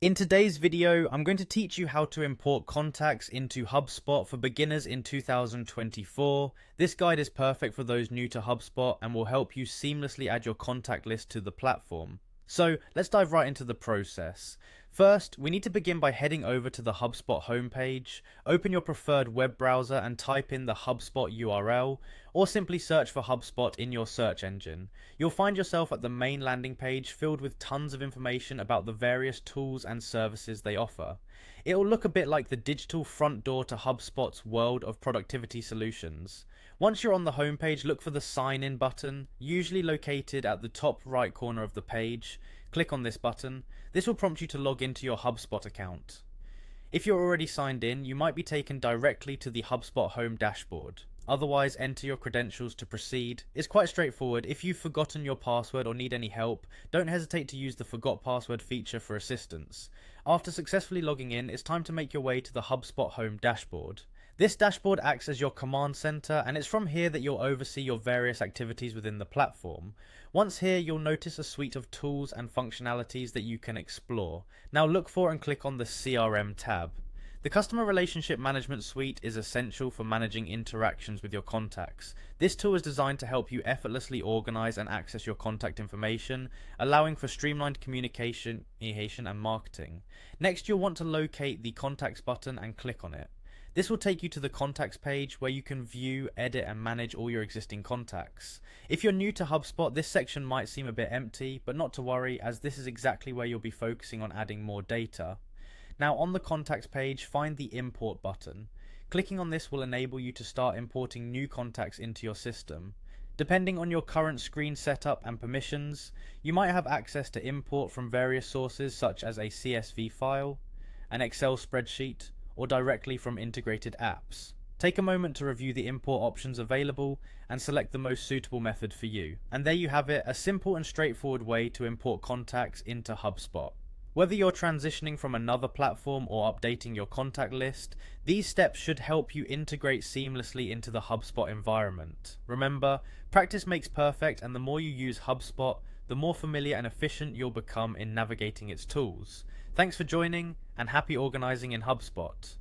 In today's video, I'm going to teach you how to import contacts into HubSpot for beginners in 2024. This guide is perfect for those new to HubSpot and will help you seamlessly add your contact list to the platform. So let's dive right into the process. First, we need to begin by heading over to the HubSpot homepage. Open your preferred web browser and type in the HubSpot URL, or simply search for HubSpot in your search engine. You'll find yourself at the main landing page filled with tons of information about the various tools and services they offer. It'll look a bit like the digital front door to HubSpot's world of productivity solutions. Once you're on the homepage, look for the Sign In button, usually located at the top right corner of the page. Click on this button. This will prompt you to log into your HubSpot account. If you're already signed in, you might be taken directly to the HubSpot home dashboard. Otherwise, enter your credentials to proceed. It's quite straightforward. If you've forgotten your password or need any help, don't hesitate to use the Forgot Password feature for assistance. After successfully logging in, it's time to make your way to the HubSpot home dashboard. This dashboard acts as your command center, and it's from here that you'll oversee your various activities within the platform. Once here, you'll notice a suite of tools and functionalities that you can explore. Now look for and click on the CRM tab. The Customer Relationship Management Suite is essential for managing interactions with your contacts. This tool is designed to help you effortlessly organize and access your contact information, allowing for streamlined communication and marketing. Next, you'll want to locate the Contacts button and click on it. This will take you to the Contacts page where you can view, edit and manage all your existing contacts. If you're new to HubSpot, this section might seem a bit empty, but not to worry, as this is exactly where you'll be focusing on adding more data. Now on the Contacts page, find the Import button. Clicking on this will enable you to start importing new contacts into your system. Depending on your current screen setup and permissions, you might have access to import from various sources such as a CSV file, an Excel spreadsheet, or directly from integrated apps. Take a moment to review the import options available and select the most suitable method for you. And there you have it, a simple and straightforward way to import contacts into HubSpot. Whether you're transitioning from another platform or updating your contact list, these steps should help you integrate seamlessly into the HubSpot environment. Remember, practice makes perfect, and the more you use HubSpot, the more familiar and efficient you'll become in navigating its tools. Thanks for joining, and happy organizing in HubSpot.